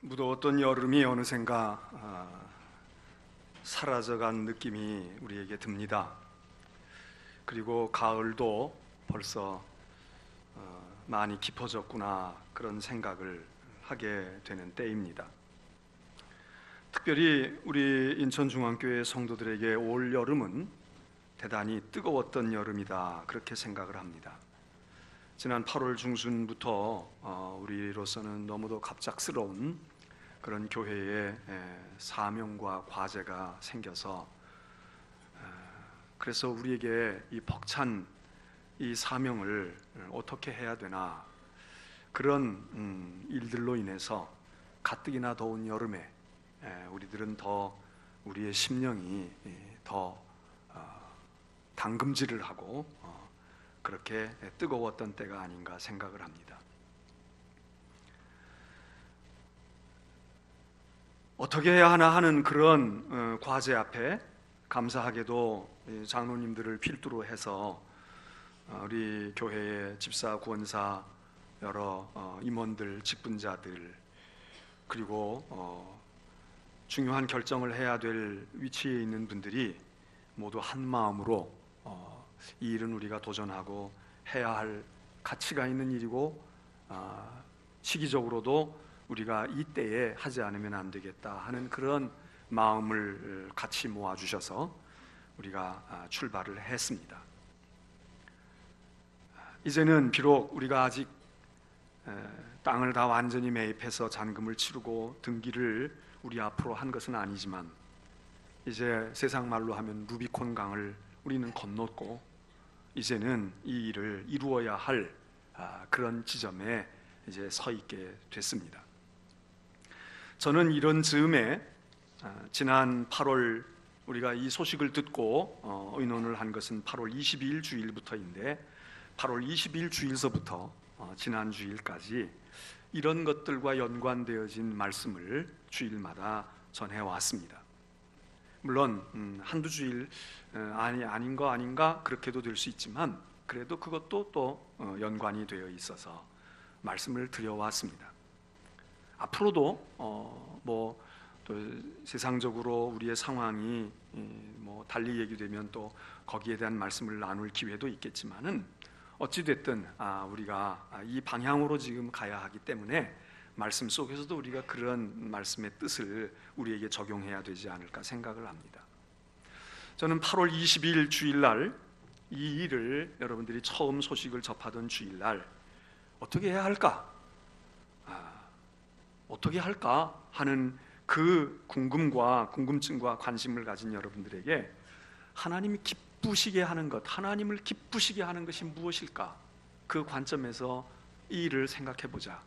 무더웠던 여름이 어느샌가 사라져간 느낌이 우리에게 듭니다. 그리고 가을도 벌써 많이 깊어졌구나, 그런 생각을 하게 되는 때입니다. 특별히 우리 인천중앙교회 성도들에게 올 여름은 대단히 뜨거웠던 여름이다, 그렇게 생각을 합니다. 지난 8월 중순부터 우리로서는 너무도 갑작스러운 그런 교회의 사명과 과제가 생겨서, 그래서 우리에게 이 벅찬 이 사명을 어떻게 해야 되나, 그런 일들로 인해서 가뜩이나 더운 여름에 우리들은 더 우리의 심령이 더 당금질을 하고 그렇게 뜨거웠던 때가 아닌가 생각을 합니다. 어떻게 해야 하나 하는 그런 과제 앞에 감사하게도 장로님들을 필두로 해서 우리 교회의 집사, 구원사, 여러 임원들, 직분자들, 그리고 중요한 결정을 해야 될 위치에 있는 분들이 모두 한 마음으로 이 일은 우리가 도전하고 해야 할 가치가 있는 일이고, 시기적으로도 우리가 이때에 하지 않으면 안 되겠다 하는 그런 마음을 같이 모아주셔서 우리가 출발을 했습니다. 이제는 비록 우리가 아직 땅을 다 완전히 매입해서 잔금을 치르고 등기를 우리 앞으로 한 것은 아니지만, 이제 세상 말로 하면 루비콘 강을 우리는 건넜고, 이제는 이 일을 이루어야 할 그런 지점에 이제 서 있게 됐습니다. 저는 이런 즈음에 지난 8월 우리가 이 소식을 듣고 의논을 한 것은 8월 22일 주일부터인데, 8월 22일 주일서부터 지난 주일까지 이런 것들과 연관되어진 말씀을 주일마다 전해왔습니다. 물론 한두 주일 아닌 거 아닌가 그렇게도 될 수 있지만, 그래도 그것도 또 연관이 되어 있어서 말씀을 드려왔습니다. 앞으로도 또 세상적으로 우리의 상황이 달리 얘기되면 또 거기에 대한 말씀을 나눌 기회도 있겠지만은, 어찌됐든 우리가 이 방향으로 지금 가야 하기 때문에 말씀 속에서도 우리가 그런 말씀의 뜻을 우리에게 적용해야 되지 않을까 생각을 합니다. 저는 8월 22일 주일날 이 일을 여러분들이 처음 소식을 접하던 주일날 어떻게 해야 할까? 어떻게 할까 하는 그 궁금증과 관심을 가진 여러분들에게 하나님이 기쁘시게 하는 것, 하나님을 기쁘시게 하는 것이 무엇일까? 그 관점에서 이 일을 생각해 보자.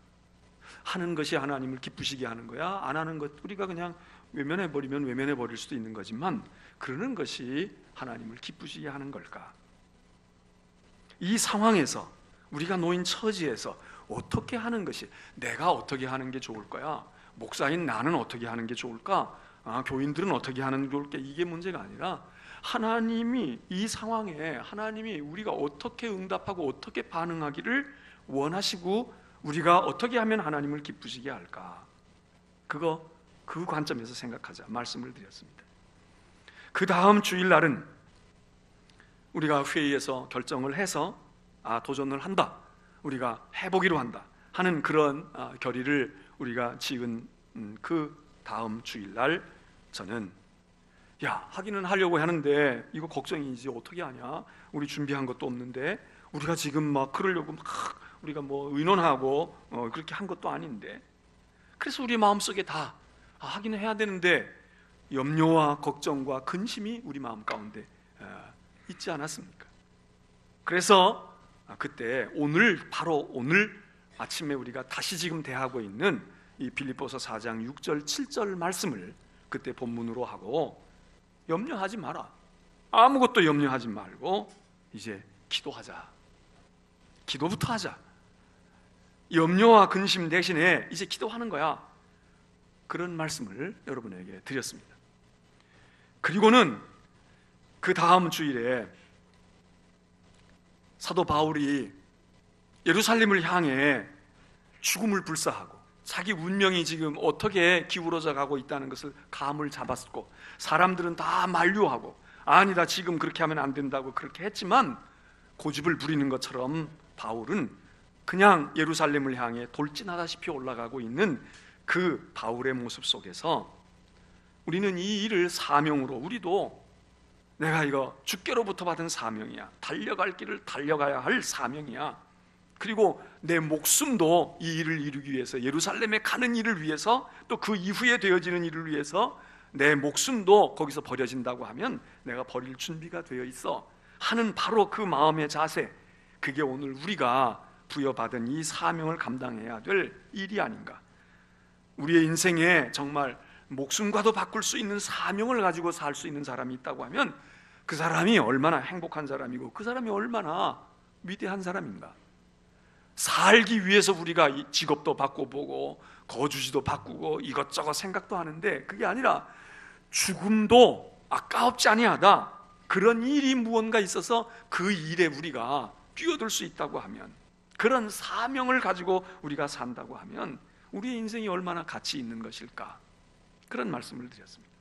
하는 것이 하나님을 기쁘시게 하는 거야? 안 하는 것, 우리가 그냥 외면해 버리면 외면해 버릴 수도 있는 거지만, 그러는 것이 하나님을 기쁘시게 하는 걸까? 이 상황에서 우리가 놓인 처지에서 어떻게 하는 것이, 내가 어떻게 하는 게 좋을 거야? 목사인 나는 어떻게 하는 게 좋을까? 교인들은 어떻게 하는 게 좋을까? 이게 문제가 아니라, 하나님이 이 상황에 하나님이 우리가 어떻게 응답하고 어떻게 반응하기를 원하시고, 우리가 어떻게 하면 하나님을 기쁘시게 할까? 그 관점에서 생각하자 말씀을 드렸습니다. 그 다음 주일날은 우리가 회의에서 결정을 해서 도전을 한다, 우리가 해보기로 한다 하는 그런 결의를 우리가 지은 그 다음 주일날, 저는 하기는 하려고 하는데 이거 걱정이지, 어떻게 하냐? 우리 준비한 것도 없는데, 우리가 지금 막 그러려고 우리가 의논하고 그렇게 한 것도 아닌데, 그래서 우리 마음속에 다 하기는 해야 되는데 염려와 걱정과 근심이 우리 마음 가운데 있지 않았습니까? 그래서 그때 바로 오늘 아침에 우리가 다시 지금 대하고 있는 이 빌립보서 4장 6절 7절 말씀을 그때 본문으로 하고, 염려하지 마라, 아무것도 염려하지 말고 이제 기도하자, 기도부터 하자, 염려와 근심 대신에 이제 기도하는 거야, 그런 말씀을 여러분에게 드렸습니다. 그리고는 그 다음 주일에 사도 바울이 예루살렘을 향해 죽음을 불사하고 자기 운명이 지금 어떻게 기울어져 가고 있다는 것을 감을 잡았고, 사람들은 다 만류하고 아니다, 지금 그렇게 하면 안 된다고 그렇게 했지만, 고집을 부리는 것처럼 바울은 그냥 예루살렘을 향해 돌진하다시피 올라가고 있는 그 바울의 모습 속에서 우리는 이 일을 사명으로, 우리도 내가 이거 주께로부터 받은 사명이야, 달려갈 길을 달려가야 할 사명이야, 그리고 내 목숨도 이 일을 이루기 위해서, 예루살렘에 가는 일을 위해서, 또 그 이후에 되어지는 일을 위해서 내 목숨도 거기서 버려진다고 하면 내가 버릴 준비가 되어 있어 하는 바로 그 마음의 자세, 그게 오늘 우리가 부여받은 이 사명을 감당해야 될 일이 아닌가. 우리의 인생에 정말 목숨과도 바꿀 수 있는 사명을 가지고 살 수 있는 사람이 있다고 하면 그 사람이 얼마나 행복한 사람이고, 그 사람이 얼마나 위대한 사람인가. 살기 위해서 우리가 이 직업도 바꿔보고 거주지도 바꾸고 이것저것 생각도 하는데, 그게 아니라 죽음도 아까웠지 아니하다, 그런 일이 무언가 있어서 그 일에 우리가 뛰어들 수 있다고 하면, 그런 사명을 가지고 우리가 산다고 하면 우리의 인생이 얼마나 가치 있는 것일까, 그런 말씀을 드렸습니다.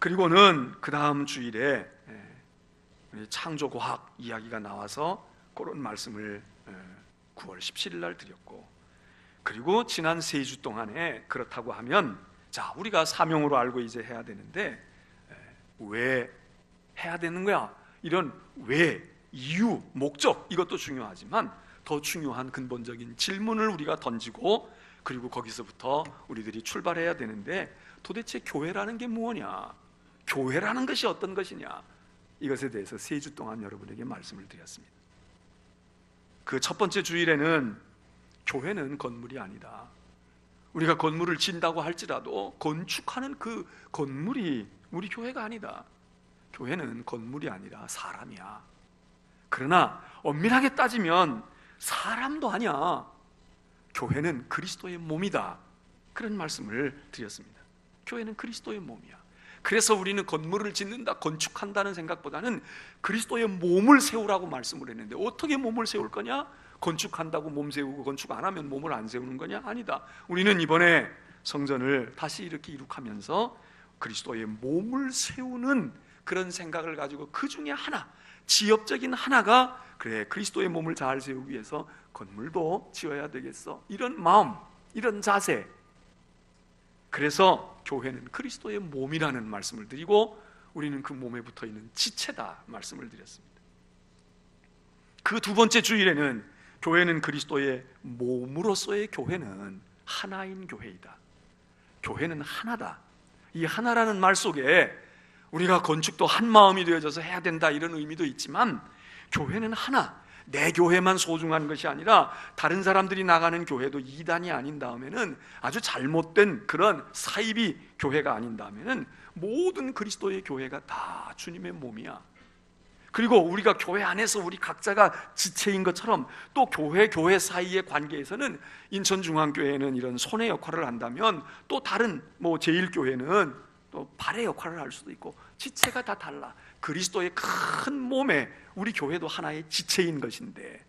그리고는 그 다음 주일에 창조과학 이야기가 나와서 그런 말씀을 9월 17일 날 드렸고, 그리고 지난 3주 동안에 그렇다고 하면, 자, 우리가 사명으로 알고 이제 해야 되는데 왜 해야 되는 거야? 이런 왜, 이유, 목적, 이것도 중요하지만 더 중요한 근본적인 질문을 우리가 던지고, 그리고 거기서부터 우리들이 출발해야 되는데, 도대체 교회라는 게 무엇이냐, 교회라는 것이 어떤 것이냐, 이것에 대해서 3주 동안 여러분에게 말씀을 드렸습니다. 그 첫 번째 주일에는 교회는 건물이 아니다, 우리가 건물을 짓는다고 할지라도 건축하는 그 건물이 우리 교회가 아니다, 교회는 건물이 아니라 사람이야. 그러나 엄밀하게 따지면 사람도 아니야, 교회는 그리스도의 몸이다, 그런 말씀을 드렸습니다. 교회는 그리스도의 몸이야. 그래서 우리는 건물을 짓는다, 건축한다는 생각보다는 그리스도의 몸을 세우라고 말씀을 했는데, 어떻게 몸을 세울 거냐? 건축한다고 몸 세우고 건축 안 하면 몸을 안 세우는 거냐? 아니다. 우리는 이번에 성전을 다시 이렇게 이룩하면서 그리스도의 몸을 세우는 그런 생각을 가지고, 그 중에 하나, 지엽적인 하나가, 그래, 그리스도의 몸을 잘 세우기 위해서 건물도 지어야 되겠어, 이런 마음, 이런 자세. 그래서 교회는 그리스도의 몸이라는 말씀을 드리고, 우리는 그 몸에 붙어있는 지체다 말씀을 드렸습니다. 그 두 번째 주일에는 교회는 그리스도의 몸으로서의 교회는 하나인 교회이다, 교회는 하나다. 이 하나라는 말 속에 우리가 건축도 한 마음이 되어져서 해야 된다, 이런 의미도 있지만, 교회는 하나, 내 교회만 소중한 것이 아니라 다른 사람들이 나가는 교회도 이단이 아닌 다음에는, 아주 잘못된 그런 사이비 교회가 아닌 다음에는 모든 그리스도의 교회가 다 주님의 몸이야. 그리고 우리가 교회 안에서 우리 각자가 지체인 것처럼, 또 교회 사이의 관계에서는 인천중앙교회는 이런 손의 역할을 한다면, 또 다른 제1교회는 또 발의 역할을 할 수도 있고, 지체가 다 달라. 그리스도의 큰 몸에 우리 교회도 하나의 지체인 것인데,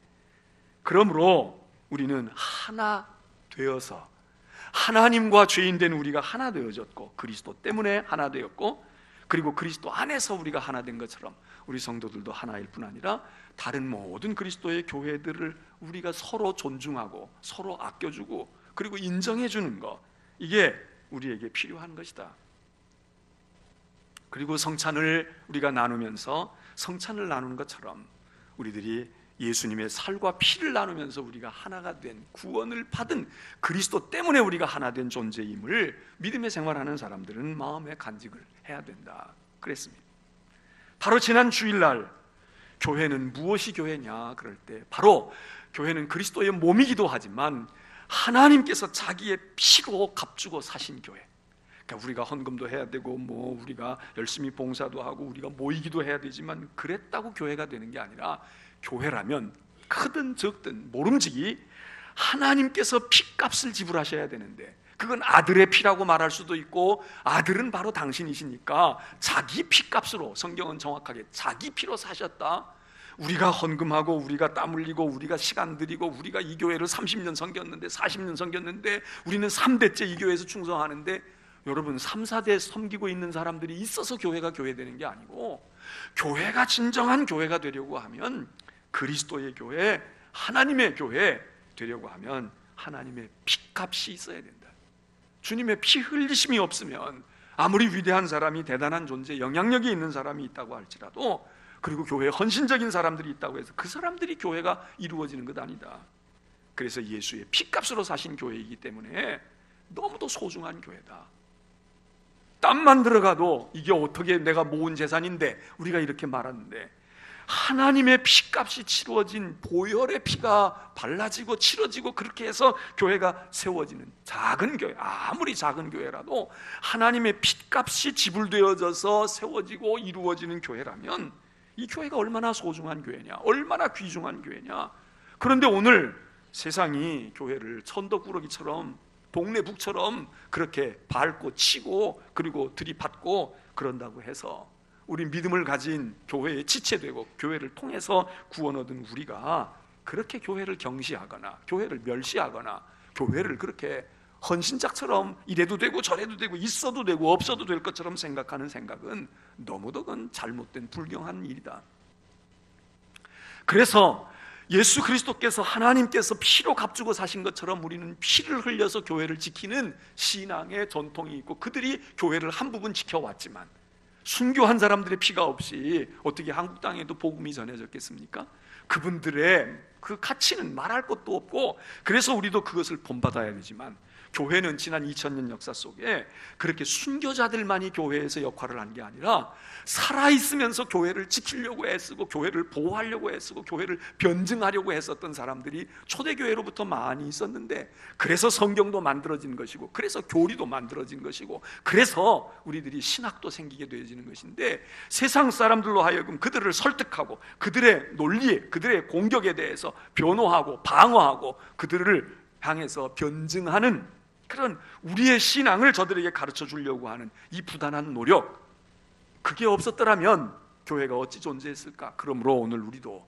그러므로 우리는 하나 되어서, 하나님과 죄인된 우리가 하나 되어졌고, 그리스도 때문에 하나 되었고, 그리고 그리스도 안에서 우리가 하나 된 것처럼 우리 성도들도 하나일 뿐 아니라 다른 모든 그리스도의 교회들을 우리가 서로 존중하고 서로 아껴주고 그리고 인정해주는 것, 이게 우리에게 필요한 것이다. 그리고 성찬을 우리가 나누면서, 성찬을 나누는 것처럼 우리들이 예수님의 살과 피를 나누면서 우리가 하나가 된, 구원을 받은 그리스도 때문에 우리가 하나 된 존재임을 믿음의 생활하는 사람들은 마음에 간직을 해야 된다 그랬습니다. 바로 지난 주일날 교회는 무엇이 교회냐 그럴 때, 바로 교회는 그리스도의 몸이기도 하지만 하나님께서 자기의 피로 값주고 사신 교회. 그러니까 우리가 헌금도 해야 되고 우리가 열심히 봉사도 하고 우리가 모이기도 해야 되지만, 그랬다고 교회가 되는 게 아니라, 교회라면 크든 적든 모름지기 하나님께서 피값을 지불하셔야 되는데, 그건 아들의 피라고 말할 수도 있고, 아들은 바로 당신이시니까 자기 피값으로, 성경은 정확하게 자기 피로 사셨다. 우리가 헌금하고 우리가 땀 흘리고 우리가 시간 들이고 우리가 이 교회를 30년 섬겼는데 40년 섬겼는데 우리는 3대째 이 교회에서 충성하는데, 여러분 3, 4대 섬기고 있는 사람들이 있어서 교회가 교회되는 게 아니고, 교회가 진정한 교회가 되려고 하면, 그리스도의 교회, 하나님의 교회 되려고 하면 하나님의 피값이 있어야 된다. 주님의 피 흘리심이 없으면 아무리 위대한 사람이, 대단한 존재, 영향력이 있는 사람이 있다고 할지라도, 그리고 교회에 헌신적인 사람들이 있다고 해서 그 사람들이 교회가 이루어지는 것 아니다. 그래서 예수의 피값으로 사신 교회이기 때문에 너무도 소중한 교회다. 땀만 들어가도 이게 어떻게 내가 모은 재산인데 우리가 이렇게 말하는데, 하나님의 피값이 치루어진 보혈의 피가 발라지고 치러지고 그렇게 해서 교회가 세워지는 작은 교회, 아무리 작은 교회라도 하나님의 피값이 지불되어져서 세워지고 이루어지는 교회라면 이 교회가 얼마나 소중한 교회냐, 얼마나 귀중한 교회냐. 그런데 오늘 세상이 교회를 천덕꾸러기처럼, 동네북처럼 그렇게 밟고 치고 그리고 들이받고 그런다고 해서 우리 믿음을 가진 교회에 지체되고 교회를 통해서 구원 얻은 우리가 그렇게 교회를 경시하거나 교회를 멸시하거나 교회를 그렇게 헌신짝처럼 이래도 되고 저래도 되고 있어도 되고 없어도 될 것처럼 생각하는 생각은 너무도 그건 잘못된 불경한 일이다. 그래서 예수 그리스도께서, 하나님께서 피로 값주고 사신 것처럼 우리는 피를 흘려서 교회를 지키는 신앙의 전통이 있고, 그들이 교회를 한 부분 지켜왔지만 순교한 사람들의 피가 없이 어떻게 한국 땅에도 복음이 전해졌겠습니까? 그분들의 그 가치는 말할 것도 없고, 그래서 우리도 그것을 본받아야 되지만, 교회는 지난 2000년 역사 속에 그렇게 순교자들만이 교회에서 역할을 한 게 아니라 살아있으면서 교회를 지키려고 애쓰고 교회를 보호하려고 애쓰고 교회를 변증하려고 했었던 사람들이 초대교회로부터 많이 있었는데, 그래서 성경도 만들어진 것이고, 그래서 교리도 만들어진 것이고, 그래서 우리들이 신학도 생기게 되어지는 것인데, 세상 사람들로 하여금 그들을 설득하고 그들의 논리에, 그들의 공격에 대해서 변호하고 방어하고 그들을 향해서 변증하는 그런 우리의 신앙을 저들에게 가르쳐 주려고 하는 이 부단한 노력, 그게 없었더라면 교회가 어찌 존재했을까? 그러므로 오늘 우리도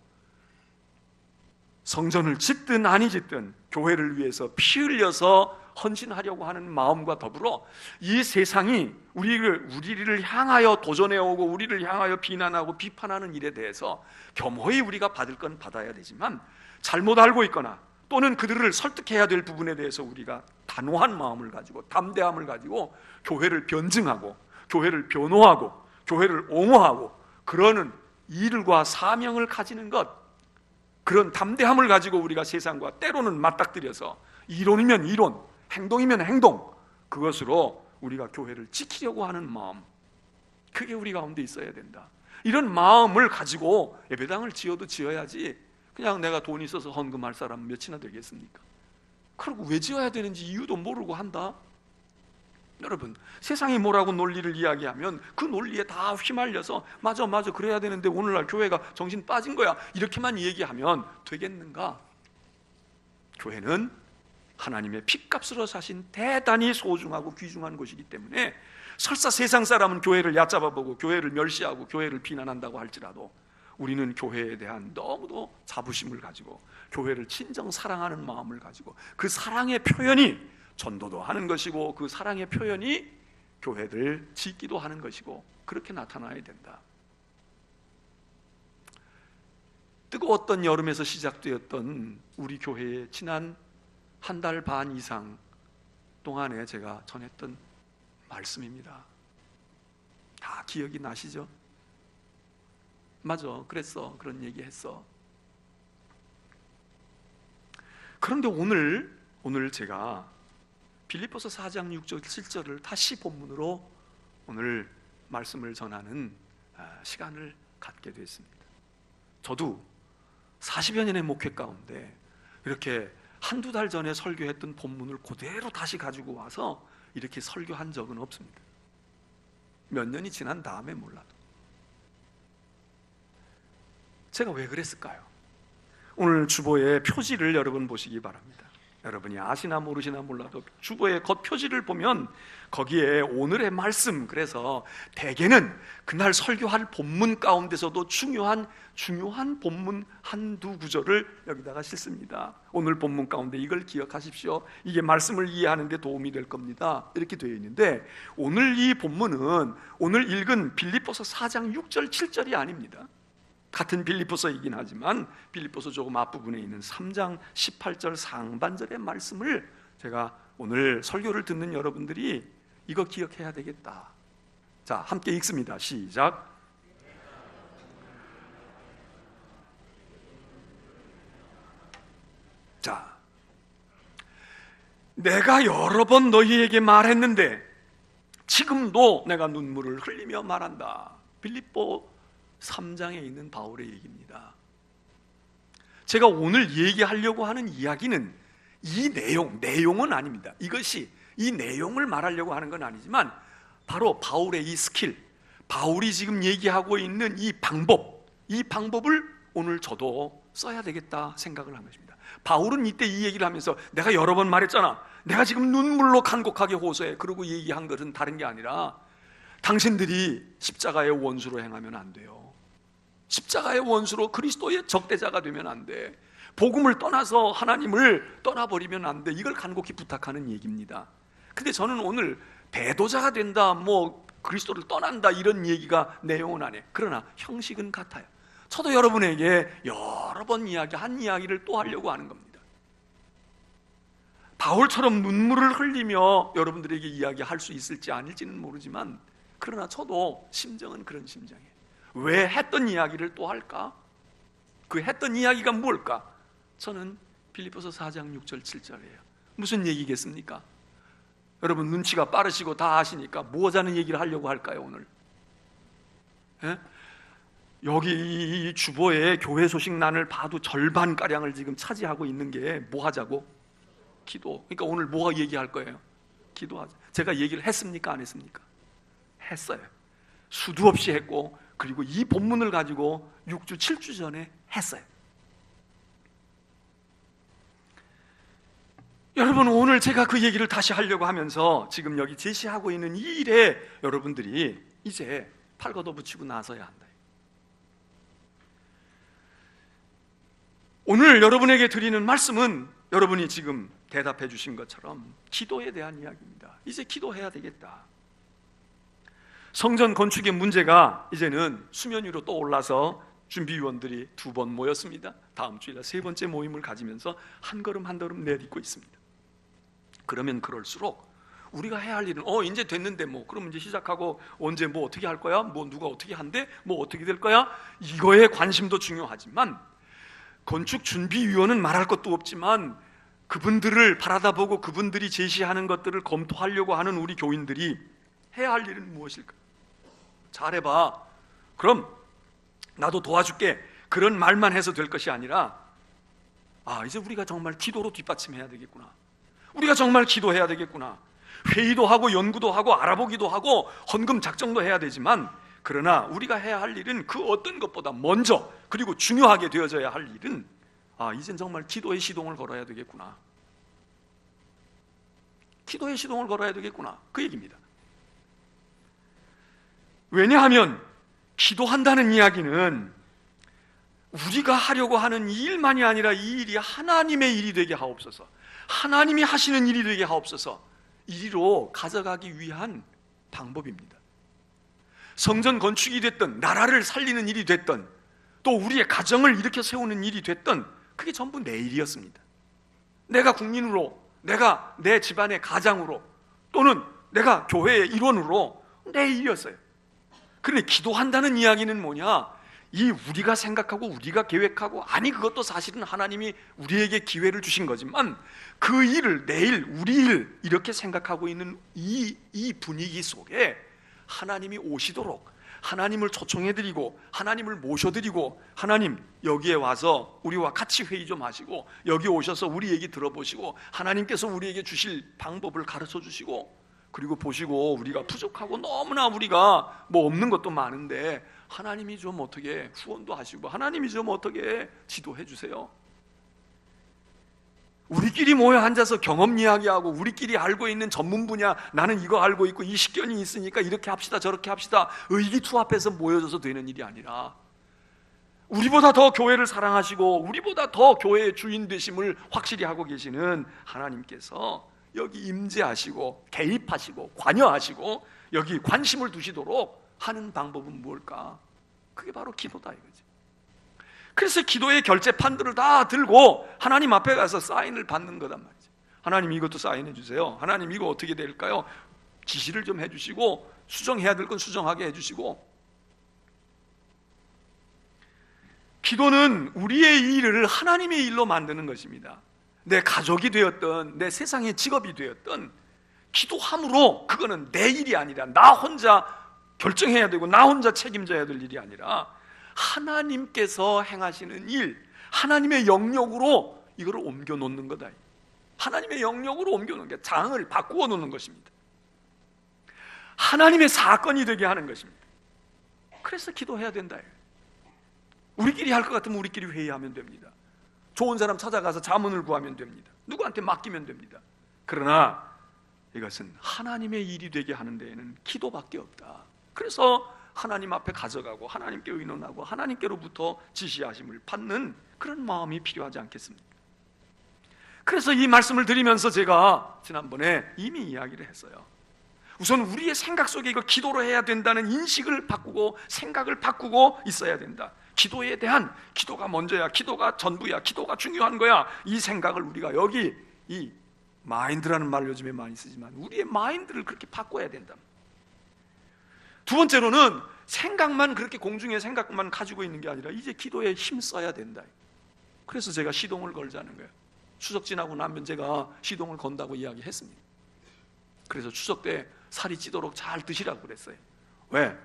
성전을 짓든 아니 짓든 교회를 위해서 피 흘려서 헌신하려고 하는 마음과 더불어 이 세상이 우리를 향하여 도전해오고 우리를 향하여 비난하고 비판하는 일에 대해서 겸허히 우리가 받을 건 받아야 되지만, 잘못 알고 있거나 또는 그들을 설득해야 될 부분에 대해서 우리가 단호한 마음을 가지고 담대함을 가지고 교회를 변증하고 교회를 변호하고 교회를 옹호하고 그러는 일과 사명을 가지는 것, 그런 담대함을 가지고 우리가 세상과 때로는 맞닥뜨려서 이론이면 이론, 행동이면 행동, 그것으로 우리가 교회를 지키려고 하는 마음, 그게 우리 가운데 있어야 된다. 이런 마음을 가지고 예배당을 지어도 지어야지 그냥 내가 돈이 있어서 헌금할 사람 몇이나 되겠습니까? 그리고 왜 지어야 되는지 이유도 모르고 한다? 여러분, 세상이 뭐라고 논리를 이야기하면 그 논리에 다 휘말려서 맞아 그래야 되는데 오늘날 교회가 정신 빠진 거야, 이렇게만 얘기하면 되겠는가? 교회는 하나님의 피값으로 사신 대단히 소중하고 귀중한 것이기 때문에, 설사 세상 사람은 교회를 얕잡아보고 교회를 멸시하고 교회를 비난한다고 할지라도 우리는 교회에 대한 너무도 자부심을 가지고 교회를 진정 사랑하는 마음을 가지고 그 사랑의 표현이 전도도 하는 것이고 그 사랑의 표현이 교회를 짓기도 하는 것이고, 그렇게 나타나야 된다. 뜨거웠던 여름에서 시작되었던 우리 교회의 지난 한 달 반 이상 동안에 제가 전했던 말씀입니다. 다 기억이 나시죠? 맞아, 그랬어, 그런 얘기 했어. 그런데 오늘 제가 빌립보서 4장 6절 7절을 다시 본문으로 오늘 말씀을 전하는 시간을 갖게 됐습니다. 저도 40여 년의 목회 가운데 이렇게 한두 달 전에 설교했던 본문을 그대로 다시 가지고 와서 이렇게 설교한 적은 없습니다. 몇 년이 지난 다음에 몰라도. 제가 왜 그랬을까요? 오늘 주보의 표지를 여러분 보시기 바랍니다. 여러분이 아시나 모르시나 몰라도 주보의 겉표지를 보면 거기에 오늘의 말씀, 그래서 대개는 그날 설교할 본문 가운데서도 중요한 본문 한두 구절을 여기다가 싣습니다. 오늘 본문 가운데 이걸 기억하십시오. 이게 말씀을 이해하는 데 도움이 될 겁니다. 이렇게 되어 있는데, 오늘 이 본문은 오늘 읽은 빌립보서 4장 6절 7절이 아닙니다. 같은 빌립보서이긴 하지만 빌립보서 조금 앞부분에 있는 3장 18절 상반절의 말씀을 제가 오늘 설교를 듣는 여러분들이 이거 기억해야 되겠다. 자, 함께 읽습니다. 시작. 자, 내가 여러 번 너희에게 말했는데 지금도 내가 눈물을 흘리며 말한다. 빌립보 3장에 있는 바울의 얘기입니다. 제가 오늘 얘기하려고 하는 이야기는 이 내용은 아닙니다. 이것이 이 내용을 말하려고 하는 건 아니지만 바로 바울의 이 스킬, 바울이 지금 얘기하고 있는 이 방법을 오늘 저도 써야 되겠다 생각을 한 것입니다. 바울은 이때 이 얘기를 하면서 내가 여러 번 말했잖아. 내가 지금 눈물로 간곡하게 호소해. 그러고 얘기한 것은 다른 게 아니라 당신들이 십자가의 원수로 행하면 안 돼요. 십자가의 원수로 그리스도의 적대자가 되면 안 돼. 복음을 떠나서 하나님을 떠나버리면 안 돼. 이걸 간곡히 부탁하는 얘기입니다. 근데 저는 오늘 배도자가 된다, 그리스도를 떠난다, 이런 얘기가 내용은 아니에요. 그러나 형식은 같아요. 저도 여러분에게 여러 번 한 이야기를 또 하려고 하는 겁니다. 바울처럼 눈물을 흘리며 여러분들에게 이야기할 수 있을지 아닐지는 모르지만, 그러나 저도 심정은 그런 심정이에요. 왜 했던 이야기를 또 할까? 그 했던 이야기가 뭘까? 저는 빌립보서 4장 6절 7절이에요. 무슨 얘기겠습니까? 여러분 눈치가 빠르시고 다 아시니까 뭐 하자는 얘기를 하려고 할까요 오늘? 예? 여기 이 주보에 교회 소식란을 봐도 절반가량을 지금 차지하고 있는 게 뭐 하자고? 기도. 그러니까 오늘 뭐 얘기할 거예요? 기도하자. 제가 얘기를 했습니까? 안 했습니까? 했어요. 수도 없이 했고, 그리고 이 본문을 가지고 6주 7주 전에 했어요. 여러분, 오늘 제가 그 얘기를 다시 하려고 하면서 지금 여기 제시하고 있는 이 일에 여러분들이 이제 팔 걷어붙이고 나서야 한다. 오늘 여러분에게 드리는 말씀은 여러분이 지금 대답해 주신 것처럼 기도에 대한 이야기입니다. 이제 기도해야 되겠다. 성전 건축의 문제가 이제는 수면 위로 또 올라서 준비위원들이 2번 모였습니다. 다음 주일날 3번째 모임을 가지면서 한 걸음 한 걸음 내딛고 있습니다. 그러면 그럴수록 우리가 해야 할 일은 이제 됐는데 그럼 이제 시작하고 언제 어떻게 할 거야? 누가 어떻게 한대? 어떻게 될 거야? 이거에 관심도 중요하지만, 건축 준비위원은 말할 것도 없지만 그분들을 바라다 보고 그분들이 제시하는 것들을 검토하려고 하는 우리 교인들이 해야 할 일은 무엇일까? 잘해봐. 그럼 나도 도와줄게. 그런 말만 해서 될 것이 아니라, 이제 우리가 정말 기도로 뒷받침해야 되겠구나. 우리가 정말 기도해야 되겠구나. 회의도 하고 연구도 하고 알아보기도 하고 헌금 작정도 해야 되지만, 그러나 우리가 해야 할 일은 그 어떤 것보다 먼저, 그리고 중요하게 되어져야 할 일은 이젠 정말 기도의 시동을 걸어야 되겠구나. 기도의 시동을 걸어야 되겠구나. 그 얘기입니다. 왜냐하면 기도한다는 이야기는 우리가 하려고 하는 이 일만이 아니라 이 일이 하나님의 일이 되게 하옵소서, 하나님이 하시는 일이 되게 하옵소서, 이리로 가져가기 위한 방법입니다. 성전 건축이 됐든 나라를 살리는 일이 됐든 또 우리의 가정을 일으켜 세우는 일이 됐든 그게 전부 내 일이었습니다. 내가 국민으로, 내가 내 집안의 가장으로, 또는 내가 교회의 일원으로 내 일이었어요. 그런데 기도한다는 이야기는 뭐냐? 이 우리가 생각하고 우리가 계획하고, 그것도 사실은 하나님이 우리에게 기회를 주신 거지만, 그 일을 내 일, 우리 일 이렇게 생각하고 있는 이 분위기 속에 하나님이 오시도록 하나님을 초청해드리고 하나님을 모셔드리고, 하나님 여기에 와서 우리와 같이 회의 좀 하시고, 여기 오셔서 우리 얘기 들어보시고 하나님께서 우리에게 주실 방법을 가르쳐 주시고, 그리고 보시고 우리가 부족하고 너무나 우리가 없는 것도 많은데 하나님이 좀 어떻게 후원도 하시고 하나님이 좀 어떻게 지도해 주세요. 우리끼리 모여 앉아서 경험 이야기하고 우리끼리 알고 있는 전문 분야, 나는 이거 알고 있고 이 식견이 있으니까 이렇게 합시다 저렇게 합시다, 의기투합해서 모여져서 되는 일이 아니라 우리보다 더 교회를 사랑하시고 우리보다 더 교회의 주인 되심을 확실히 하고 계시는 하나님께서 여기 임재하시고 개입하시고 관여하시고 여기 관심을 두시도록 하는 방법은 뭘까? 그게 바로 기도다 이거지. 그래서 기도의 결제판들을 다 들고 하나님 앞에 가서 사인을 받는 거단 말이지. 하나님 이것도 사인해 주세요. 하나님 이거 어떻게 될까요? 지시를 좀 해주시고 수정해야 될 건 수정하게 해주시고. 기도는 우리의 일을 하나님의 일로 만드는 것입니다. 내 가족이 되었던 내 세상의 직업이 되었던 기도함으로 그거는 내 일이 아니라 나 혼자 결정해야 되고 나 혼자 책임져야 될 일이 아니라 하나님께서 행하시는 일, 하나님의 영역으로 이거를 옮겨 놓는 거다. 하나님의 영역으로 옮겨 놓는 게 장을 바꾸어 놓는 것입니다. 하나님의 사건이 되게 하는 것입니다. 그래서 기도해야 된다. 우리끼리 할 것 같으면 우리끼리 회의하면 됩니다. 좋은 사람 찾아가서 자문을 구하면 됩니다. 누구한테 맡기면 됩니다. 그러나 이것은 하나님의 일이 되게 하는 데에는 기도밖에 없다. 그래서 하나님 앞에 가져가고 하나님께 의논하고 하나님께로부터 지시하심을 받는 그런 마음이 필요하지 않겠습니까? 그래서 이 말씀을 드리면서 제가 지난번에 이미 이야기를 했어요. 우선 우리의 생각 속에 이거 기도로 해야 된다는 인식을 바꾸고 생각을 바꾸고 있어야 된다. 기도에 대한, 기도가 먼저야, 기도가 전부야, 기도가 중요한 거야, 이 생각을 우리가 여기 이 마인드라는 말을 요즘에 많이 쓰지만 우리의 마인드를 그렇게 바꿔야 된다. 두 번째로는 생각만, 그렇게 공중의 생각만 가지고 있는 게 아니라 이제 기도에 힘써야 된다. 그래서 제가 시동을 걸자는 거예요. 추석 지나고 나면 제가 시동을 건다고 이야기했습니다. 그래서 추석 때 살이 찌도록 잘 드시라고 그랬어요. 왜?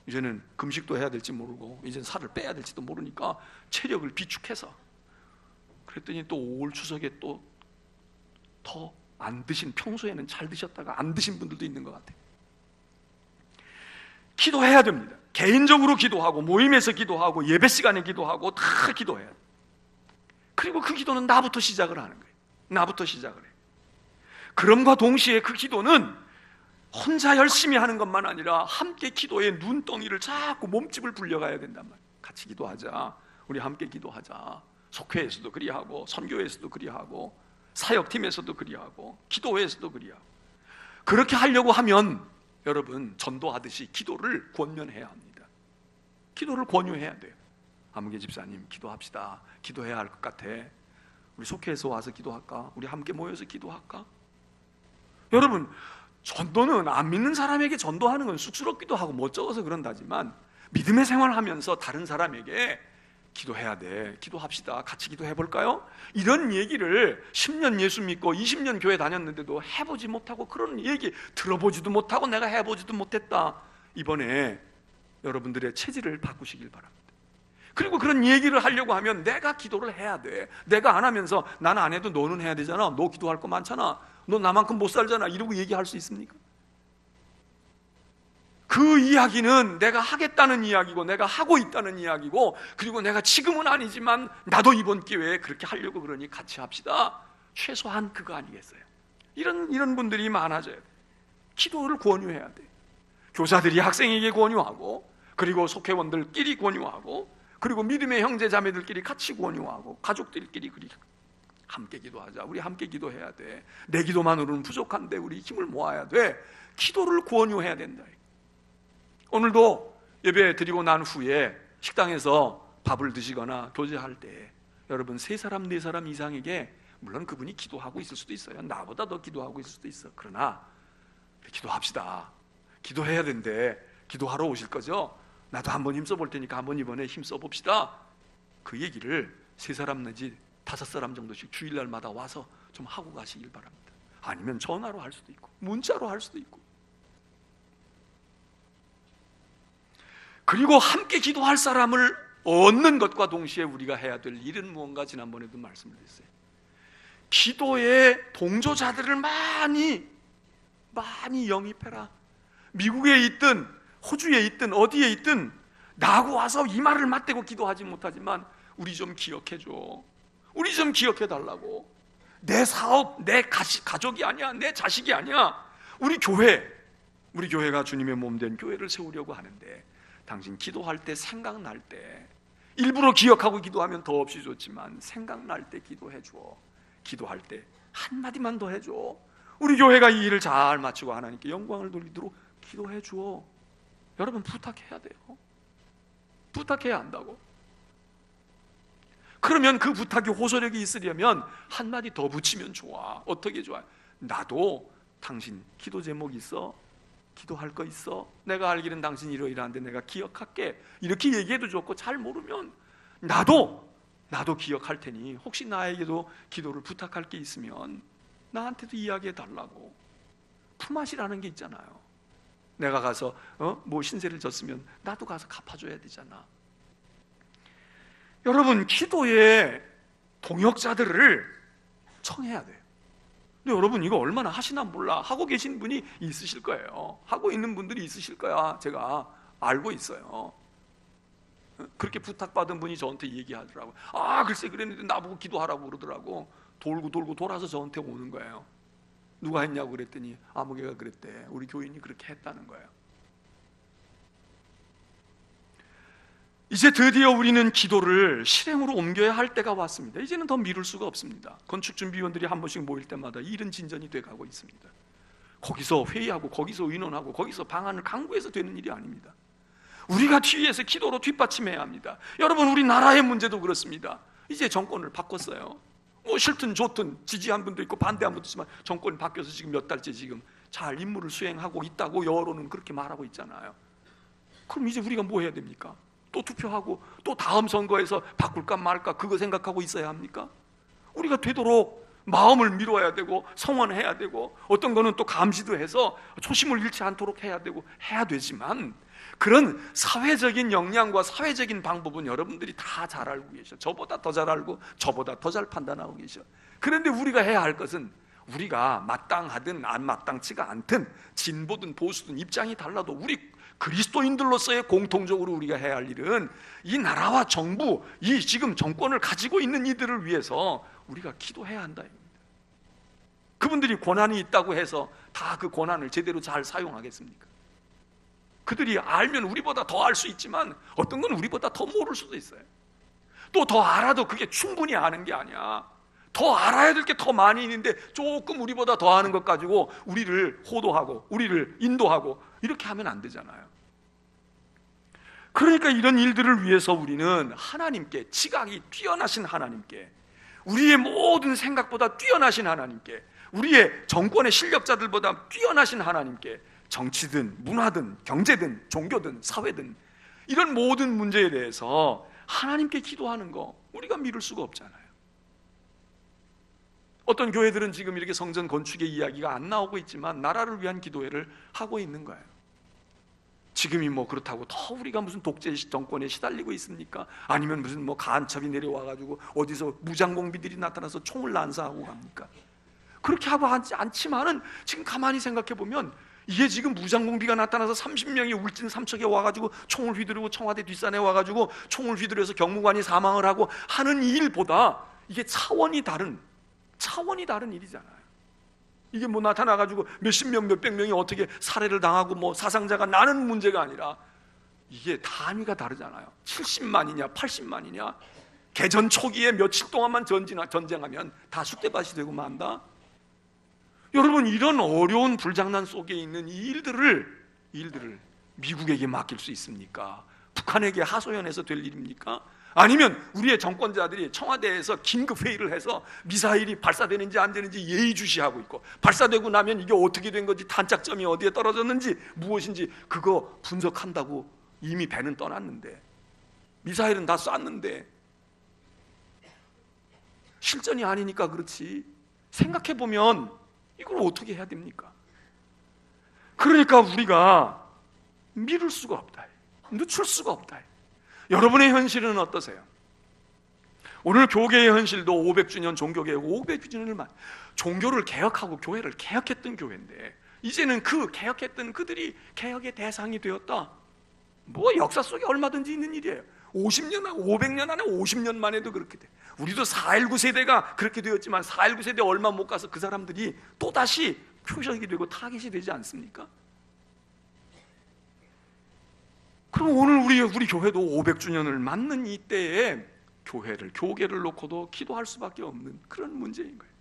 이제는 금식도 해야 될지 모르고 이제는 살을 빼야 될지도 모르니까 체력을 비축해서. 그랬더니 또 올 추석에 또 더 안 드신, 평소에는 잘 드셨다가 안 드신 분들도 있는 것 같아요. 기도해야 됩니다. 개인적으로 기도하고 모임에서 기도하고 예배 시간에 기도하고 다 기도해야 돼요. 그리고 그 기도는 나부터 시작을 하는 거예요. 나부터 시작을 해요. 그럼과 동시에 그 기도는 혼자 열심히 하는 것만 아니라 함께 기도의 눈덩이를 자꾸 몸집을 불려가야 된단 말이에요. 같이 기도하자, 우리 함께 기도하자. 속회에서도 그리하고 선교회에서도 그리하고 사역팀에서도 그리하고 기도회에서도 그리하고. 그렇게 하려고 하면 여러분 전도하듯이 기도를 권면해야 합니다. 기도를 권유해야 돼요. 아무개 집사님 기도합시다. 기도해야 할 것 같아. 우리 속회에서 와서 기도할까? 우리 함께 모여서 기도할까? 여러분, 전도는 안 믿는 사람에게 전도하는 건 쑥스럽기도 하고 멋쩍어서 그런다지만 믿음의 생활하면서 다른 사람에게 기도해야 돼, 기도합시다, 같이 기도해볼까요? 이런 얘기를 10년 예수 믿고 20년 교회 다녔는데도 해보지 못하고, 그런 얘기 들어보지도 못하고 내가 해보지도 못했다. 이번에 여러분들의 체질을 바꾸시길 바랍니다. 그리고 그런 얘기를 하려고 하면 내가 기도를 해야 돼. 내가 안 하면서 나는 안 해도 너는 해야 되잖아, 너 기도할 거 많잖아, 너 나만큼 못 살잖아, 이러고 얘기할 수 있습니까? 그 이야기는 내가 하겠다는 이야기고 내가 하고 있다는 이야기고, 그리고 내가 지금은 아니지만 나도 이번 기회에 그렇게 하려고 그러니 같이 합시다. 최소한 그거 아니겠어요? 이런 분들이 많아져야 돼. 기도를 권유해야 돼. 교사들이 학생에게 권유하고, 그리고 속회원들끼리 권유하고, 그리고 믿음의 형제 자매들끼리 같이 권유하고, 가족들끼리 그리 함께 기도하자. 우리 함께 기도해야 돼. 내 기도만으로는 부족한데 우리 힘을 모아야 돼. 기도를 권유해야 된다. 오늘도 예배 드리고 난 후에 식당에서 밥을 드시거나 교제할 때 여러분 3사람 4사람 이상에게, 물론 그분이 기도하고 있을 수도 있어요. 나보다 더 기도하고 있을 수도 있어. 그러나 기도합시다. 기도해야 된대. 기도하러 오실 거죠? 나도 한번 힘써 볼 테니까 한번 이번에 힘써 봅시다. 그 얘기를 3사람 내지 5사람 정도씩 주일날마다 와서 좀 하고 가시길 바랍니다. 아니면 전화로 할 수도 있고 문자로 할 수도 있고. 그리고 함께 기도할 사람을 얻는 것과 동시에 우리가 해야 될 일은 무언가, 지난번에도 말씀을 드렸어요. 기도의 동조자들을 많이 영입해라. 미국에 있든 호주에 있든 어디에 있든 나하고 와서 이 말을 맞대고 기도하지 못하지만 우리 좀 기억해줘. 우리 좀 기억해달라고. 내 사업, 내 가족이 아니야, 내 자식이 아니야. 우리 교회가 주님의 몸된 교회를 세우려고 하는데, 당신 기도할 때, 생각날 때, 일부러 기억하고 기도하면 더 없이 좋지만 생각날 때 기도해 줘. 기도할 때 한마디만 더 해줘. 우리 교회가 이 일을 잘 마치고 하나님께 영광을 돌리도록 기도해 줘. 여러분, 부탁해야 돼요. 부탁해야 한다고. 그러면 그 부탁이 호소력이 있으려면 한마디 더 붙이면 좋아. 어떻게 좋아? 나도 당신 기도 제목 있어? 기도할 거 있어? 내가 알기는 당신 이러이러한데 내가 기억할게. 이렇게 얘기해도 좋고, 잘 모르면 나도 기억할 테니 혹시 나에게도 기도를 부탁할 게 있으면 나한테도 이야기해 달라고. 품앗이라는 게 있잖아요. 내가 가서 뭐 신세를 졌으면 나도 가서 갚아줘야 되잖아. 여러분, 기도의 동역자들을 청해야 돼요. 근데 여러분, 이거 얼마나 하시나 몰라. 하고 계신 분이 있으실 거예요. 하고 있는 분들이 있으실 거야. 제가 알고 있어요. 그렇게 부탁받은 분이 저한테 얘기하더라고요. 글쎄 그랬는데 나보고 기도하라고 그러더라고. 돌고 돌아서 저한테 오는 거예요. 누가 했냐고 그랬더니 아무개가 그랬대. 우리 교인이 그렇게 했다는 거예요. 이제 드디어 우리는 기도를 실행으로 옮겨야 할 때가 왔습니다. 이제는 더 미룰 수가 없습니다. 건축준비위원들이 한 번씩 모일 때마다 일은 진전이 돼가고 있습니다. 거기서 회의하고 거기서 의논하고 거기서 방안을 강구해서 되는 일이 아닙니다. 우리가 뒤에서 기도로 뒷받침해야 합니다. 여러분, 우리 나라의 문제도 그렇습니다. 이제 정권을 바꿨어요. 뭐 싫든 좋든 지지한 분도 있고 반대한 분도 있지만 정권이 바뀌어서 지금 몇 달째 지금 잘 임무를 수행하고 있다고 여론은 그렇게 말하고 있잖아요. 그럼 이제 우리가 뭐 해야 됩니까? 또 투표하고 또 다음 선거에서 바꿀까 말까 그거 생각하고 있어야 합니까? 우리가 되도록 마음을 미뤄야 되고 성원해야 되고 어떤 거는 또 감시도 해서 초심을 잃지 않도록 해야 되고 해야 되지만, 그런 사회적인 역량과 사회적인 방법은 여러분들이 다 잘 알고 계셔. 저보다 더 잘 알고 저보다 더 잘 판단하고 계셔. 그런데 우리가 해야 할 것은, 우리가 마땅하든 안 마땅치가 않든 진보든 보수든 입장이 달라도 우리 그리스도인들로서의 공통적으로 우리가 해야 할 일은 이 나라와 정부, 이 지금 정권을 가지고 있는 이들을 위해서 우리가 기도해야 한다. 그분들이 권한이 있다고 해서 다 그 권한을 제대로 잘 사용하겠습니까? 그들이 알면 우리보다 더 알 수 있지만 어떤 건 우리보다 더 모를 수도 있어요. 또 더 알아도 그게 충분히 아는 게 아니야. 더 알아야 될 게 더 많이 있는데 조금 우리보다 더 아는 것 가지고 우리를 호도하고 우리를 인도하고 이렇게 하면 안 되잖아요. 그러니까 이런 일들을 위해서 우리는 하나님께, 지각이 뛰어나신 하나님께, 우리의 모든 생각보다 뛰어나신 하나님께, 우리의 정권의 실력자들보다 뛰어나신 하나님께, 정치든 문화든 경제든 종교든 사회든 이런 모든 문제에 대해서 하나님께 기도하는 거 우리가 미룰 수가 없잖아요. 어떤 교회들은 지금 이렇게 성전 건축의 이야기가 안 나오고 있지만 나라를 위한 기도회를 하고 있는 거예요. 지금이 뭐 그렇다고 더 우리가 무슨 독재 정권에 시달리고 있습니까? 아니면 무슨 뭐 간첩이 내려와가지고 어디서 무장공비들이 나타나서 총을 난사하고 갑니까? 그렇게 하고 않지만은 지금 가만히 생각해 보면 이게 지금 무장공비가 나타나서 30명이 울진 삼척에 와가지고 총을 휘두르고 청와대 뒷산에 와가지고 총을 휘두르서 경무관이 사망을 하고 하는 일보다 이게 차원이 다른 일이잖아요. 이게 뭐 나타나가지고 몇십 명, 몇백 명이 어떻게 살해를 당하고 뭐 사상자가 나는 문제가 아니라 이게 단위가 다르잖아요. 70만이냐 80만이냐, 개전 초기에 며칠 동안만 전쟁하면 다 쑥대밭이 되고 만다. 여러분, 이런 어려운 불장난 속에 있는 이 일들을 미국에게 맡길 수 있습니까? 북한에게 하소연해서 될 일입니까? 아니면 우리의 정권자들이 청와대에서 긴급 회의를 해서 미사일이 발사되는지 안 되는지 예의주시하고 있고, 발사되고 나면 이게 어떻게 된 건지, 탄착점이 어디에 떨어졌는지 무엇인지 그거 분석한다고 이미 배는 떠났는데, 미사일은 다 쐈는데 실전이 아니니까 그렇지. 생각해보면 이걸 어떻게 해야 됩니까? 그러니까 우리가 미룰 수가 없다, 늦출 수가 없다. 여러분의 현실은 어떠세요? 오늘 교계의 현실도 500주년 종교개혁 500주년을 종교를 개혁하고 교회를 개혁했던 교회인데 이제는 그 개혁했던 그들이 개혁의 대상이 되었다. 뭐 역사 속에 얼마든지 있는 일이에요. 50년, 500년 안에 50년 만에도 그렇게 돼. 우리도 4.19 세대가 그렇게 되었지만 4.19 세대 얼마 못 가서 그 사람들이 또다시 표적이 되고 타깃이 되지 않습니까? 그럼 오늘 우리 교회도 500주년을 맞는 이때에 교계를 놓고도 기도할 수밖에 없는 그런 문제인 거예요.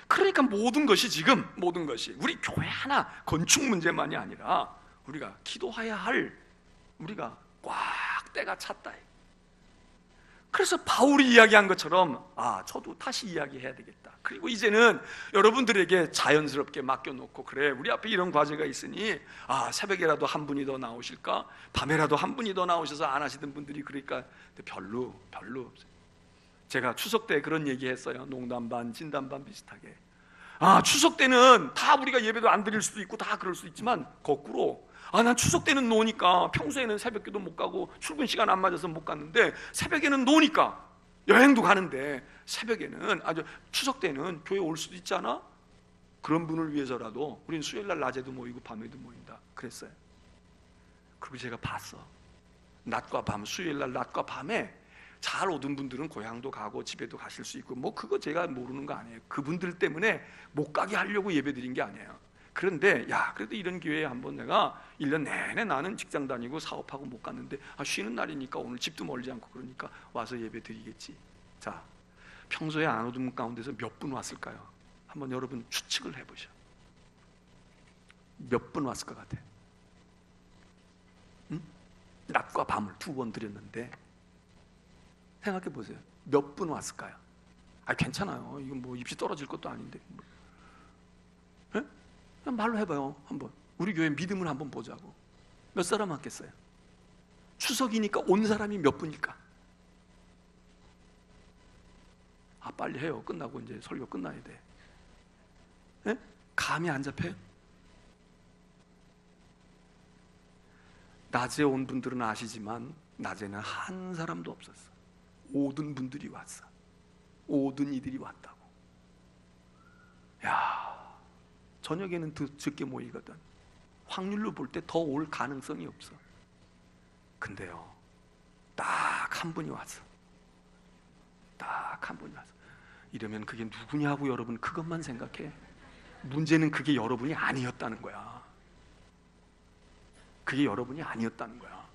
그러니까 모든 것이 우리 교회 하나 건축 문제만이 아니라 우리가 기도해야 할 우리가 꽉 때가 찼다. 그래서 바울이 이야기한 것처럼 저도 다시 이야기해야 되겠다. 그리고 이제는 여러분들에게 자연스럽게 맡겨놓고, 그래 우리 앞에 이런 과제가 있으니 새벽에라도 한 분이 더 나오실까? 밤에라도 한 분이 더 나오셔서 안 하시던 분들이 그러니까 별로 없어요. 제가 추석 때 그런 얘기 했어요. 농담 반 진담 반 비슷하게. 추석 때는 다 우리가 예배도 안 드릴 수도 있고 다 그럴 수 있지만 거꾸로 난 추석 때는 노니까, 평소에는 새벽기도 못 가고 출근 시간 안 맞아서 못 갔는데 새벽에는 노니까 여행도 가는데 새벽에는 추석 때는 교회 올 수도 있잖아. 그런 분을 위해서라도 우린 수요일날 낮에도 모이고 밤에도 모인다 그랬어요. 그리고 제가 봤어. 낮과 밤, 수요일날 낮과 밤에 잘 오던 분들은 고향도 가고 집에도 가실 수 있고 그거 제가 모르는 거 아니에요. 그분들 때문에 못 가게 하려고 예배 드린 게 아니에요. 그런데 그래도 이런 기회에 한번 내가 1년 내내 나는 직장 다니고 사업하고 못 갔는데 쉬는 날이니까 오늘 집도 멀지 않고 그러니까 와서 예배 드리겠지. 자, 평소에 안 오던 분 가운데서 몇 분 왔을까요? 한번 여러분 추측을 해보셔. 몇 분 왔을 것 같아? 응? 낮과 밤을 2번 드렸는데 생각해 보세요. 몇 분 왔을까요? 괜찮아요. 이건 뭐 입시 떨어질 것도 아닌데. 네? 그냥 말로 해봐요. 한번 우리 교회 믿음을 한번 보자고. 몇 사람 왔겠어요? 추석이니까 온 사람이 몇 분일까? 빨리 해요. 끝나고 이제 설교 끝나야 돼. 네? 감이 안 잡혀요? 낮에 온 분들은 아시지만 낮에는 한 사람도 없었어. 모든 분들이 왔어. 모든 이들이 왔다고. 저녁에는 더 적게 모이거든. 확률로 볼 때 더 올 가능성이 없어. 근데요, 딱 한 분이 왔어. 딱 한 분이 왔어. 이러면 그게 누구냐고 여러분 그것만 생각해. 문제는 그게 여러분이 아니었다는 거야. 그게 여러분이 아니었다는 거야.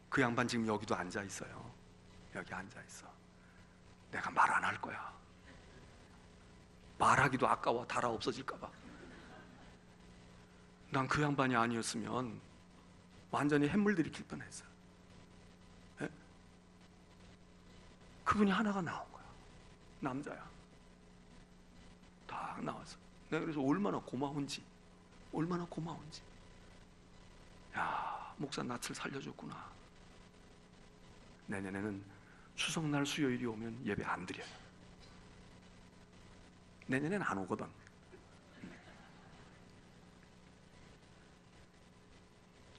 그 양반 지금 여기도 앉아 있어요. 여기 앉아 있어. 내가 말 안 할 거야. 말하기도 아까워. 달아 없어질까 봐. 난 그 양반이 아니었으면 완전히 햇물 들이킬 뻔했어. 네? 그분이 하나가 나온 거야. 남자야. 딱 나왔어. 내가 그래서 얼마나 고마운지. 목사 낯을 살려줬구나. 내년에는 추석날 수요일이 오면 예배 안 드려요. 내년엔 안 오거든.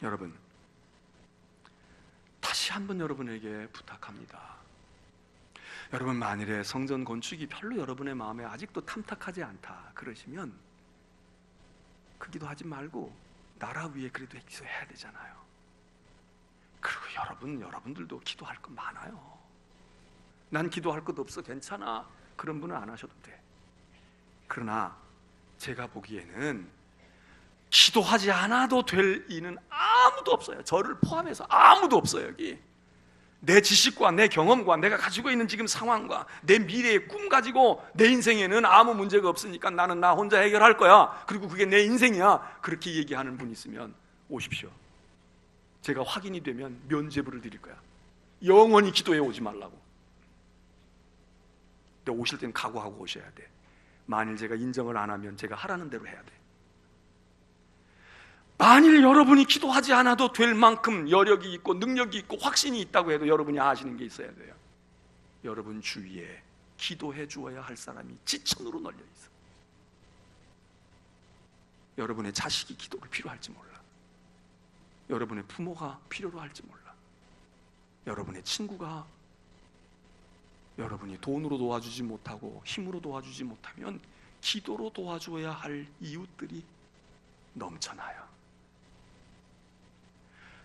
여러분, 다시 한번 여러분에게 부탁합니다. 여러분, 만일에 성전 건축이 별로 여러분의 마음에 아직도 탐탁하지 않다 그러시면 그 기도하지 말고 나라 위에 그래도 기도해야 되잖아요. 그리고 여러분들도 기도할 것 많아요. 난 기도할 것 없어, 괜찮아, 그런 분은 안 하셔도 돼. 그러나 제가 보기에는 기도하지 않아도 될 이는 아무도 없어요. 저를 포함해서 아무도 없어요. 여기 내 지식과 내 경험과 내가 가지고 있는 지금 상황과 내 미래의 꿈 가지고 내 인생에는 아무 문제가 없으니까 나는 나 혼자 해결할 거야, 그리고 그게 내 인생이야, 그렇게 얘기하는 분 있으면 오십시오. 제가 확인이 되면 면죄부를 드릴 거야. 영원히 기도해 오지 말라고. 근데 오실 때는 각오하고 오셔야 돼. 만일 제가 인정을 안 하면 제가 하라는 대로 해야 돼. 만일 여러분이 기도하지 않아도 될 만큼 여력이 있고 능력이 있고 확신이 있다고 해도 여러분이 아시는 게 있어야 돼요. 여러분 주위에 기도해 주어야 할 사람이 지천으로 널려 있어. 여러분의 자식이 기도를 필요할지 몰라. 여러분의 부모가 필요로 할지 몰라. 여러분의 친구가 여러분이 돈으로 도와주지 못하고 힘으로 도와주지 못하면 기도로 도와줘야 할 이웃들이 넘쳐나요.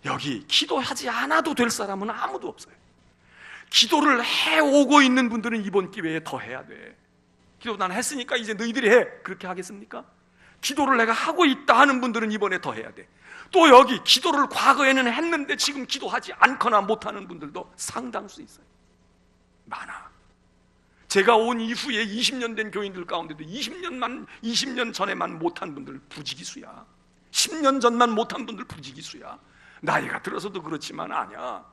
여기 기도하지 않아도 될 사람은 아무도 없어요. 기도를 해오고 있는 분들은 이번 기회에 더 해야 돼. 기도 난 했으니까 이제 너희들이 해, 그렇게 하겠습니까? 기도를 내가 하고 있다 하는 분들은 이번에 더 해야 돼. 또 여기 기도를 과거에는 했는데 지금 기도하지 않거나 못하는 분들도 상당수 있어요. 많아. 제가 온 이후에 20년 된 교인들 가운데도 20년 전에만 못한 분들 부지기수야. 10년 전만 못한 분들 부지기수야. 나이가 들어서도 그렇지만 아니야.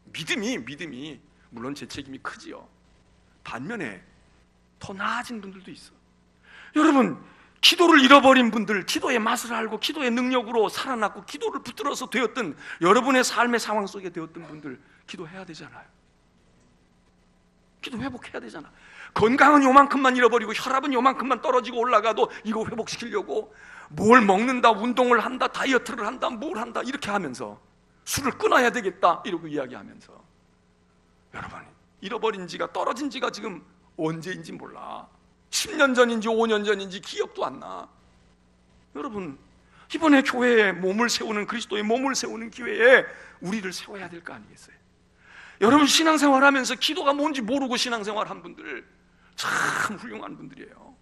믿음이 물론 제 책임이 크지요. 반면에 더 나아진 분들도 있어. 여러분, 기도를 잃어버린 분들, 기도의 맛을 알고 기도의 능력으로 살아났고 기도를 붙들어서 되었던 여러분의 삶의 상황 속에 되었던 분들, 기도해야 되잖아요. 기도 회복해야 되잖아. 건강은 요만큼만 잃어버리고 혈압은 요만큼만 떨어지고 올라가도 이거 회복시키려고 뭘 먹는다, 운동을 한다, 다이어트를 한다, 뭘 한다 이렇게 하면서 술을 끊어야 되겠다 이러고 이야기하면서, 여러분, 잃어버린 지가, 떨어진 지가 지금 언제인지 몰라. 10년 전인지 5년 전인지 기억도 안 나. 여러분, 이번에 교회에 몸을 세우는, 그리스도의 몸을 세우는 기회에 우리를 세워야 될 거 아니겠어요? 여러분, 신앙생활하면서 기도가 뭔지 모르고 신앙생활한 분들 참 훌륭한 분들이에요.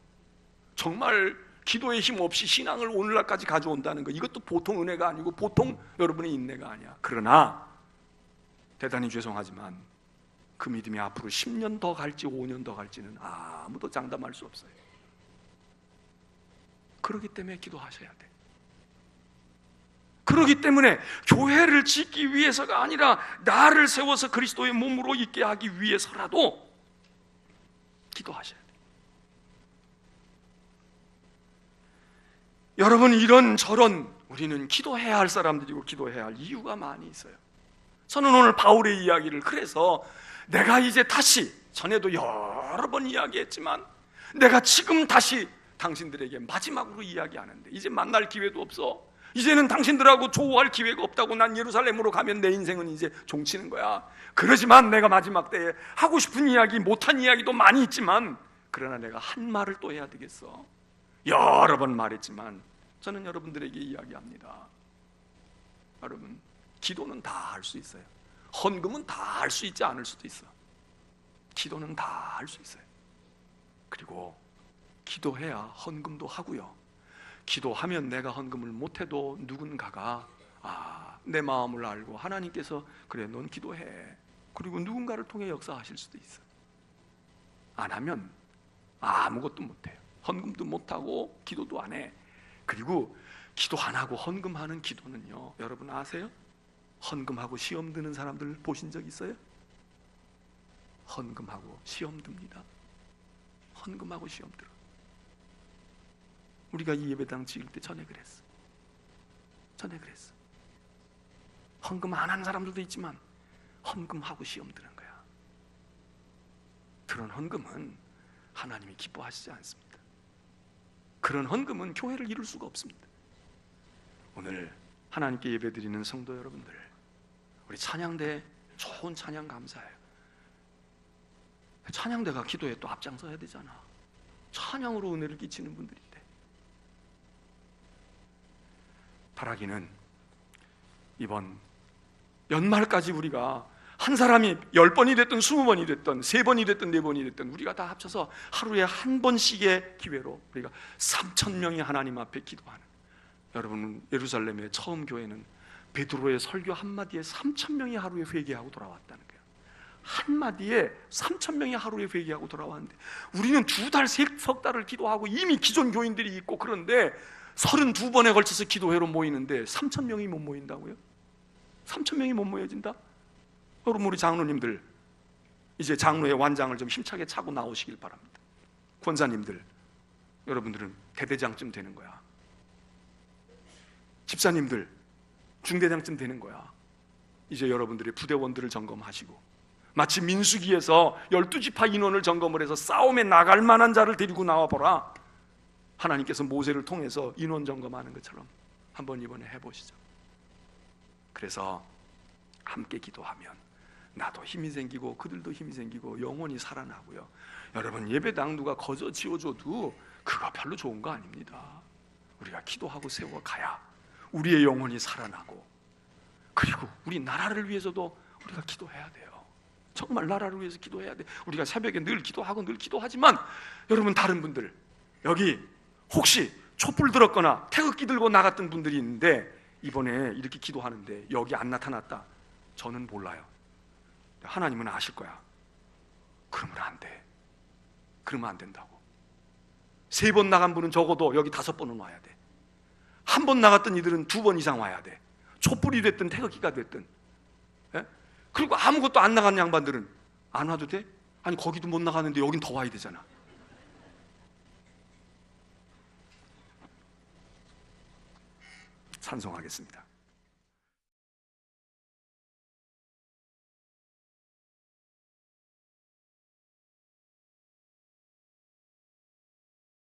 정말 기도의 힘 없이 신앙을 오늘날까지 가져온다는 거, 이것도 보통 은혜가 아니고 보통 여러분의 인내가 아니야. 그러나 대단히 죄송하지만 그 믿음이 앞으로 10년 더 갈지 5년 더 갈지는 아무도 장담할 수 없어요. 그렇기 때문에 기도하셔야 돼. 그렇기 때문에 교회를 짓기 위해서가 아니라 나를 세워서 그리스도의 몸으로 있게 하기 위해서라도 기도하셔야 돼요. 여러분, 이런저런 우리는 기도해야 할 사람들이고 기도해야 할 이유가 많이 있어요. 저는 오늘 바울의 이야기를, 그래서 내가 이제 다시, 전에도 여러 번 이야기했지만 내가 지금 다시 당신들에게 마지막으로 이야기하는데, 이제 만날 기회도 없어. 이제는 당신들하고 조우할 기회가 없다고. 난 예루살렘으로 가면 내 인생은 이제 종치는 거야. 그러지만 내가 마지막 때에 하고 싶은 이야기, 못한 이야기도 많이 있지만, 그러나 내가 한 말을 또 해야 되겠어. 여러 번 말했지만 저는 여러분들에게 이야기합니다. 여러분, 기도는 다 할 수 있어요. 헌금은 다 할 수 있지 않을 수도 있어. 기도는 다 할 수 있어요. 그리고 기도해야 헌금도 하고요. 기도하면 내가 헌금을 못해도 누군가가 내 마음을 알고 하나님께서 그래, 넌 기도해, 그리고 누군가를 통해 역사하실 수도 있어요. 안 하면 아무것도 못해요. 헌금도 못하고 기도도 안 해. 그리고 기도 안 하고 헌금하는 기도는요, 여러분 아세요? 헌금하고 시험 드는 사람들 보신 적 있어요? 헌금하고 시험 듭니다. 헌금하고 시험 들어. 우리가 이 예배당 지을 때 전에 그랬어. 헌금 안 하는 사람들도 있지만 헌금하고 시험 드는 거야. 그런 헌금은 하나님이 기뻐하시지 않습니다. 그런 헌금은 교회를 이룰 수가 없습니다. 오늘 하나님께 예배드리는 성도 여러분들, 우리 찬양대 좋은 찬양 감사해요. 찬양대가 기도에 또 앞장서야 되잖아. 찬양으로 은혜를 끼치는 분들인데, 바라기는 이번 연말까지 우리가 한 사람이 10번이 됐든 20번이 됐든 3번이 됐든 4번이 됐든 우리가 다 합쳐서 하루에 한 번씩의 기회로 우리가 3,000명이 하나님 앞에 기도하는, 여러분, 예루살렘의 처음 교회는 베드로의 설교 한마디에 3,000명이 하루에 회개하고 돌아왔다는 거예요. 한마디에 3,000명이 하루에 회개하고 돌아왔는데, 우리는 2달, 석 달을 기도하고 이미 기존 교인들이 있고, 그런데 32번에 걸쳐서 기도회로 모이는데 3,000명이 못 모인다고요? 3,000명이 못 모여진다? 여러분, 우리 장로님들 이제 장로의 완장을 좀 힘차게 차고 나오시길 바랍니다. 권사님들, 여러분들은 대대장쯤 되는 거야. 집사님들, 중대장쯤 되는 거야. 이제 여러분들이 부대원들을 점검하시고, 마치 민수기에서 12지파 인원을 점검을 해서 싸움에 나갈 만한 자를 데리고 나와보라, 하나님께서 모세를 통해서 인원 점검하는 것처럼 한번 이번에 해보시죠. 그래서 함께 기도하면 나도 힘이 생기고 그들도 힘이 생기고 영혼이 살아나고요. 여러분, 예배당 누가 거저 지어줘도 그거 별로 좋은 거 아닙니다. 우리가 기도하고 세워가야 우리의 영혼이 살아나고 그리고 우리 나라를 위해서도 우리가 기도해야 돼요. 정말 나라를 위해서 기도해야 돼. 우리가 새벽에 늘 기도하고 늘 기도하지만 여러분, 다른 분들 여기 혹시 촛불 들었거나 태극기 들고 나갔던 분들이 있는데 이번에 이렇게 기도하는데 여기 안 나타났다. 저는 몰라요. 하나님은 아실 거야. 그러면 안 돼. 그러면 안 된다고. 3번 나간 분은 적어도 여기 5번은 와야 돼. 한 번 나갔던 이들은 2번 이상 와야 돼. 촛불이 됐든 태극기가 됐든. 예? 그리고 아무것도 안 나간 양반들은 안 와도 돼? 아니 거기도 못 나가는데 여긴 더 와야 되잖아. 찬송하겠습니다.